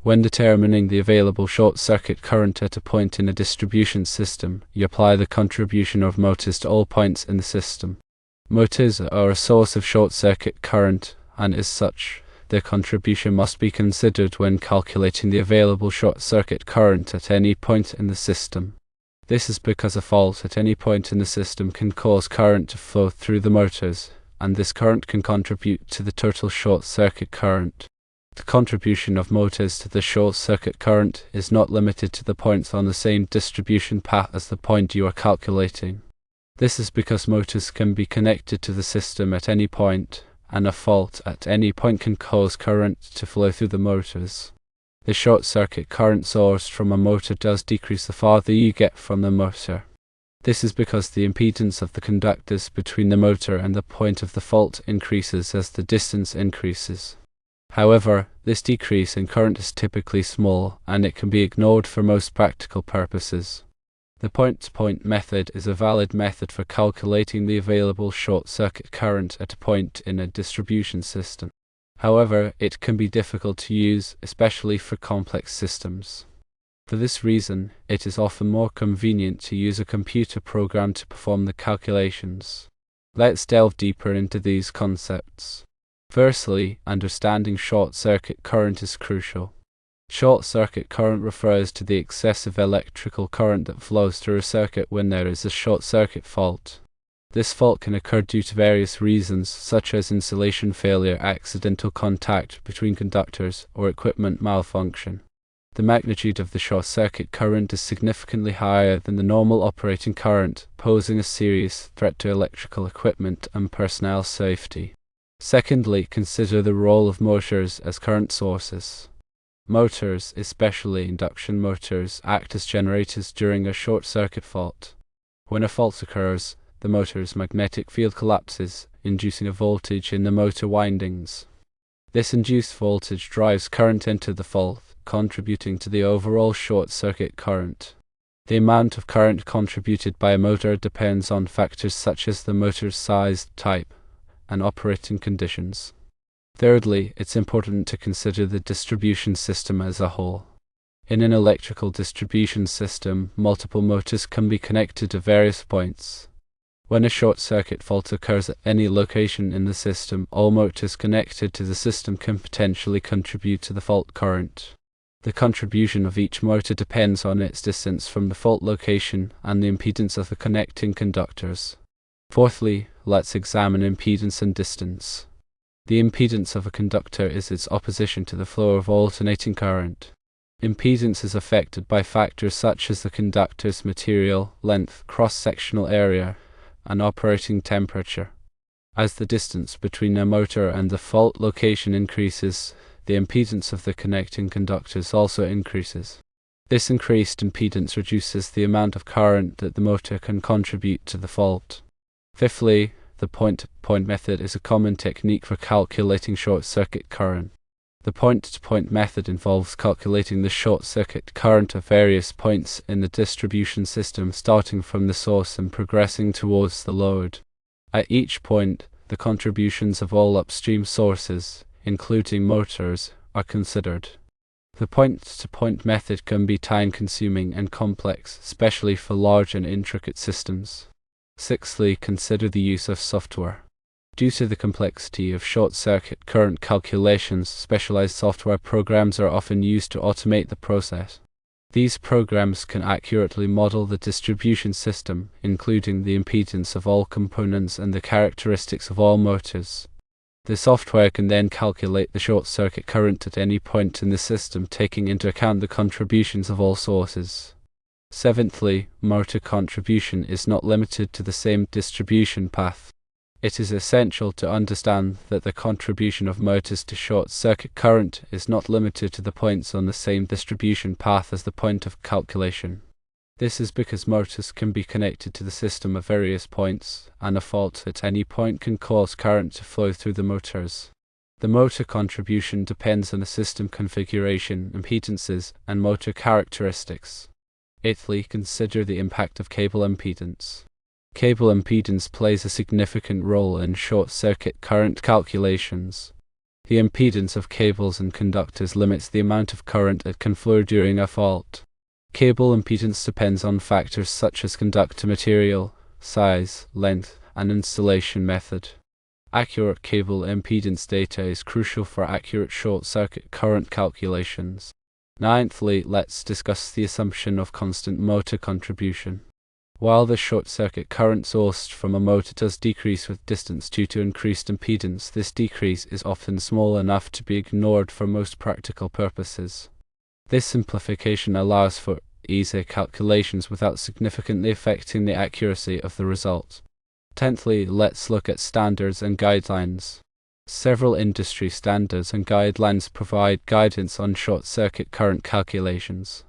When determining the available short-circuit current at a point in a distribution system, you apply the contribution of motors to all points in the system. Motors are a source of short-circuit current, and as such, their contribution must be considered when calculating the available short-circuit current at any point in the system. This is because a fault at any point in the system can cause current to flow through the motors, and this current can contribute to the total short-circuit current. The contribution of motors to the short-circuit current is not limited to the points on the same distribution path as the point you are calculating. This is because motors can be connected to the system at any point, and a fault at any point can cause current to flow through the motors. The short-circuit current source from a motor does decrease the farther you get from the motor. This is because the impedance of the conductors between the motor and the point of the fault increases as the distance increases. However, this decrease in current is typically small, and it can be ignored for most practical purposes. The point-to-point method is a valid method for calculating the available short-circuit current at a point in a distribution system. However, it can be difficult to use, especially for complex systems. For this reason, it is often more convenient to use a computer program to perform the calculations. Let's delve deeper into these concepts. Firstly, understanding short-circuit current is crucial. Short-circuit current refers to the excessive electrical current that flows through a circuit when there is a short-circuit fault. This fault can occur due to various reasons, such as insulation failure, accidental contact between conductors, or equipment malfunction. The magnitude of the short-circuit current is significantly higher than the normal operating current, posing a serious threat to electrical equipment and personnel safety. Secondly, consider the role of motors as current sources. Motors, especially induction motors, act as generators during a short-circuit fault. When a fault occurs, the motor's magnetic field collapses, inducing a voltage in the motor windings. This induced voltage drives current into the fault, contributing to the overall short-circuit current. The amount of current contributed by a motor depends on factors such as the motor's size, type, and operating conditions. Thirdly, it's important to consider the distribution system as a whole. In an electrical distribution system, multiple motors can be connected to various points. When a short-circuit fault occurs at any location in the system, all motors connected to the system can potentially contribute to the fault current. The contribution of each motor depends on its distance from the fault location and the impedance of the connecting conductors. Fourthly, let's examine impedance and distance. The impedance of a conductor is its opposition to the flow of alternating current. Impedance is affected by factors such as the conductor's material, length, cross-sectional area, and operating temperature. As the distance between a motor and the fault location increases, the impedance of the connecting conductors also increases. This increased impedance reduces the amount of current that the motor can contribute to the fault. Fifthly, the point-to-point method is a common technique for calculating short-circuit current. The point-to-point method involves calculating the short-circuit current of various points in the distribution system, starting from the source and progressing towards the load. At each point, the contributions of all upstream sources, including motors, are considered. The point-to-point method can be time-consuming and complex, especially for large and intricate systems. Sixthly, consider the use of software. Due to the complexity of short-circuit current calculations, specialized software programs are often used to automate the process. These programs can accurately model the distribution system, including the impedance of all components and the characteristics of all motors. The software can then calculate the short-circuit current at any point in the system, taking into account the contributions of all sources. Seventhly, motor contribution is not limited to the same distribution path. It is essential to understand that the contribution of motors to short-circuit current is not limited to the points on the same distribution path as the point of calculation. This is because motors can be connected to the system at various points, and a fault at any point can cause current to flow through the motors. The motor contribution depends on the system configuration, impedances, and motor characteristics. Eighthly, consider the impact of cable impedance. Cable impedance plays a significant role in short-circuit current calculations. The impedance of cables and conductors limits the amount of current that can flow during a fault. Cable impedance depends on factors such as conductor material, size, length, and installation method. Accurate cable impedance data is crucial for accurate short-circuit current calculations. Ninthly, let's discuss the assumption of constant motor contribution. While the short-circuit current sourced from a motor does decrease with distance due to increased impedance, this decrease is often small enough to be ignored for most practical purposes. This simplification allows for easy calculations without significantly affecting the accuracy of the result. Tenthly, let's look at standards and guidelines. Several industry standards and guidelines provide guidance on short-circuit current calculations.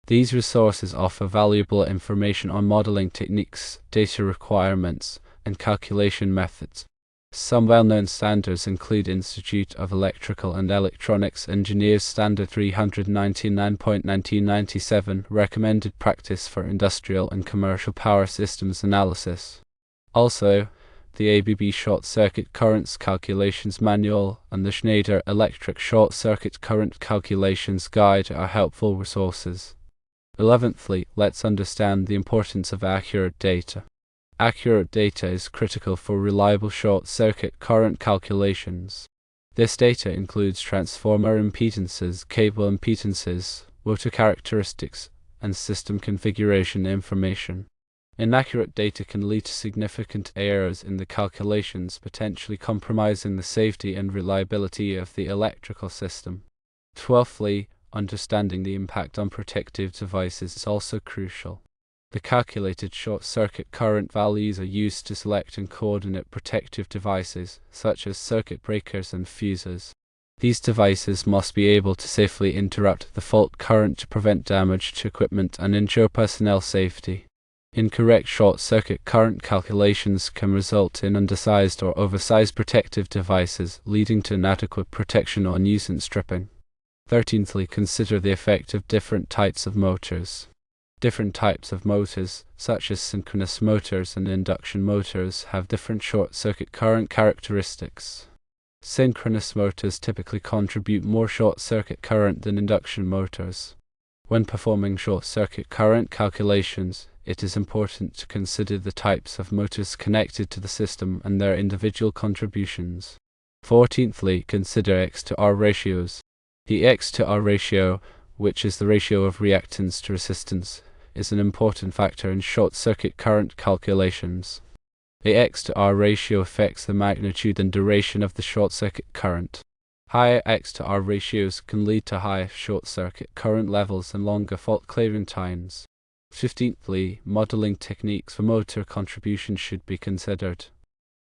These resources offer valuable information on modeling techniques, data requirements, and calculation methods. Some well-known standards include Institute of Electrical and Electronics Engineers Standard 399.1997, Recommended Practice for Industrial and Commercial Power Systems Analysis. Also, the ABB Short-Circuit Currents Calculations Manual and the Schneider Electric Short-Circuit Current Calculations Guide are helpful resources. 11thly, let's understand the importance of accurate data. Accurate data is critical for reliable short-circuit current calculations. This data includes transformer impedances, cable impedances, motor characteristics, and system configuration information. Inaccurate data can lead to significant errors in the calculations, potentially compromising the safety and reliability of the electrical system. 12thly, understanding the impact on protective devices is also crucial. The calculated short-circuit current values are used to select and coordinate protective devices, such as circuit breakers and fuses. These devices must be able to safely interrupt the fault current to prevent damage to equipment and ensure personnel safety. Incorrect short-circuit current calculations can result in undersized or oversized protective devices, leading to inadequate protection or nuisance tripping. 13thly, consider the effect of different types of motors. Different types of motors, such as synchronous motors and induction motors, have different short-circuit current characteristics. Synchronous motors typically contribute more short-circuit current than induction motors. When performing short-circuit current calculations, it is important to consider the types of motors connected to the system and their individual contributions. 14thly, consider X to R ratios. The X to R ratio, which is the ratio of reactance to resistance, is an important factor in short-circuit current calculations. The X to R ratio affects the magnitude and duration of the short-circuit current. High X to R ratios can lead to high short-circuit current levels and longer fault clearing times. 15thly, modeling techniques for motor contribution should be considered.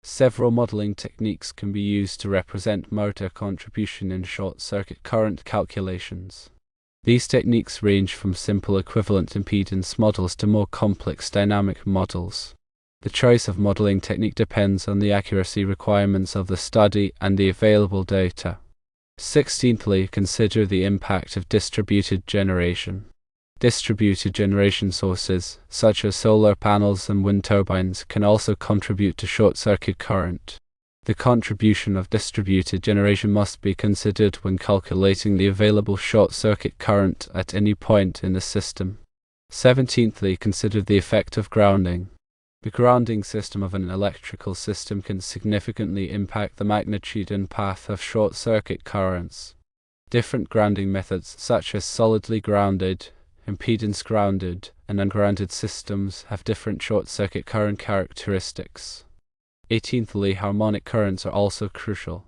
Several modeling techniques can be used to represent motor contribution in short-circuit current calculations. These techniques range from simple equivalent impedance models to more complex dynamic models. The choice of modeling technique depends on the accuracy requirements of the study and the available data. 16thly, consider the impact of distributed generation. Distributed generation sources, such as solar panels and wind turbines, can also contribute to short-circuit current. The contribution of distributed generation must be considered when calculating the available short-circuit current at any point in the system. 17thly, consider the effect of grounding. The grounding system of an electrical system can significantly impact the magnitude and path of short-circuit currents. Different grounding methods, such as solidly grounded, impedance grounded, and ungrounded systems, have different short-circuit current characteristics. 18thly, harmonic currents are also crucial.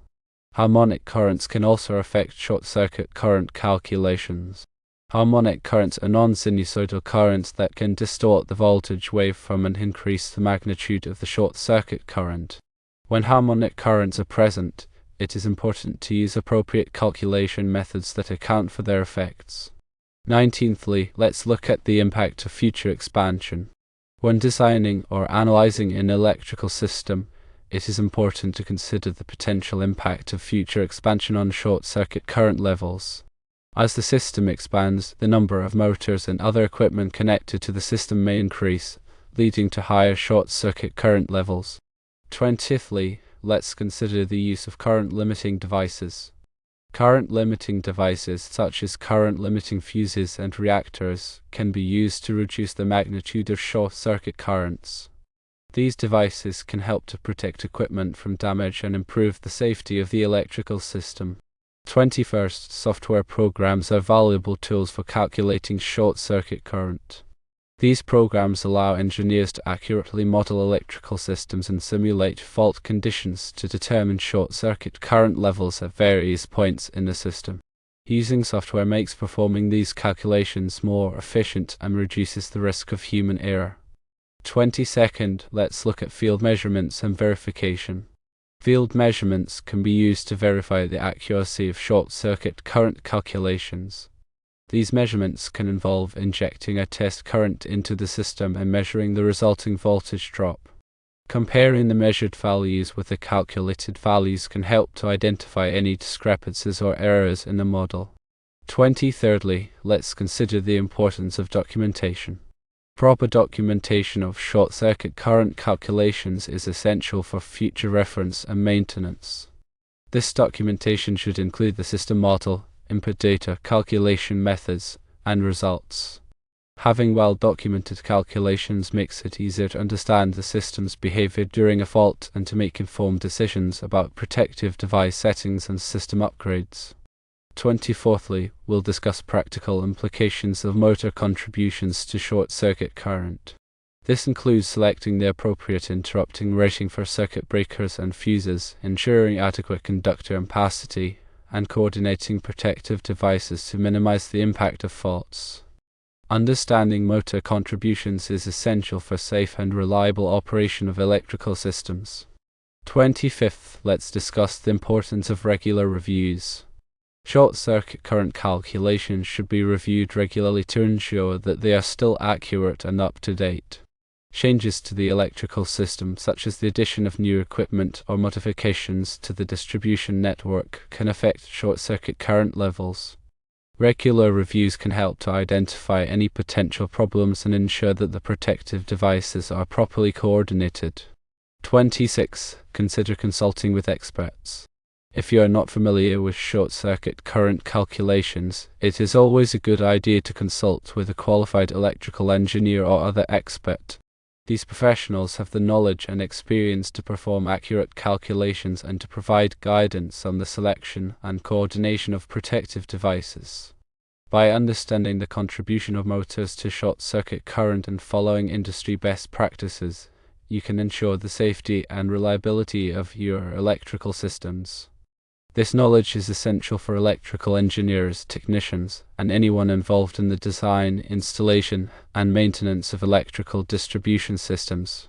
Harmonic currents can also affect short-circuit current calculations. Harmonic currents are non-sinusoidal currents that can distort the voltage waveform and increase the magnitude of the short-circuit current. When harmonic currents are present, it is important to use appropriate calculation methods that account for their effects. 19thly, let's look at the impact of future expansion. When designing or analyzing an electrical system, it is important to consider the potential impact of future expansion on short-circuit current levels. As the system expands, the number of motors and other equipment connected to the system may increase, leading to higher short-circuit current levels. 20thly, let's consider the use of current-limiting devices. Current-limiting devices, such as current-limiting fuses and reactors, can be used to reduce the magnitude of short-circuit currents. These devices can help to protect equipment from damage and improve the safety of the electrical system. 21st, software programs are valuable tools for calculating short-circuit current. These programs allow engineers to accurately model electrical systems and simulate fault conditions to determine short-circuit current levels at various points in the system. Using software makes performing these calculations more efficient and reduces the risk of human error. 22nd, let's look at field measurements and verification. Field measurements can be used to verify the accuracy of short-circuit current calculations. These measurements can involve injecting a test current into the system and measuring the resulting voltage drop. Comparing the measured values with the calculated values can help to identify any discrepancies or errors in the model. 23rdly, let's consider the importance of documentation. Proper documentation of short-circuit current calculations is essential for future reference and maintenance. This documentation should include the system model, input data, calculation methods, and results. Having well-documented calculations makes it easier to understand the system's behavior during a fault and to make informed decisions about protective device settings and system upgrades. 24thly, we'll discuss practical implications of motor contributions to short-circuit current. This includes selecting the appropriate interrupting rating for circuit breakers and fuses, ensuring adequate conductor ampacity, and coordinating protective devices to minimize the impact of faults. Understanding motor contributions is essential for safe and reliable operation of electrical systems. 25th, let's discuss the importance of regular reviews. Short-circuit current calculations should be reviewed regularly to ensure that they are still accurate and up-to-date. Changes to the electrical system, such as the addition of new equipment or modifications to the distribution network, can affect short-circuit current levels. Regular reviews can help to identify any potential problems and ensure that the protective devices are properly coordinated. 26. Consider consulting with experts. If you are not familiar with short-circuit current calculations, it is always a good idea to consult with a qualified electrical engineer or other expert. These professionals have the knowledge and experience to perform accurate calculations and to provide guidance on the selection and coordination of protective devices. By understanding the contribution of motors to short-circuit current and following industry best practices, you can ensure the safety and reliability of your electrical systems. This knowledge is essential for electrical engineers, technicians, and anyone involved in the design, installation, and maintenance of electrical distribution systems.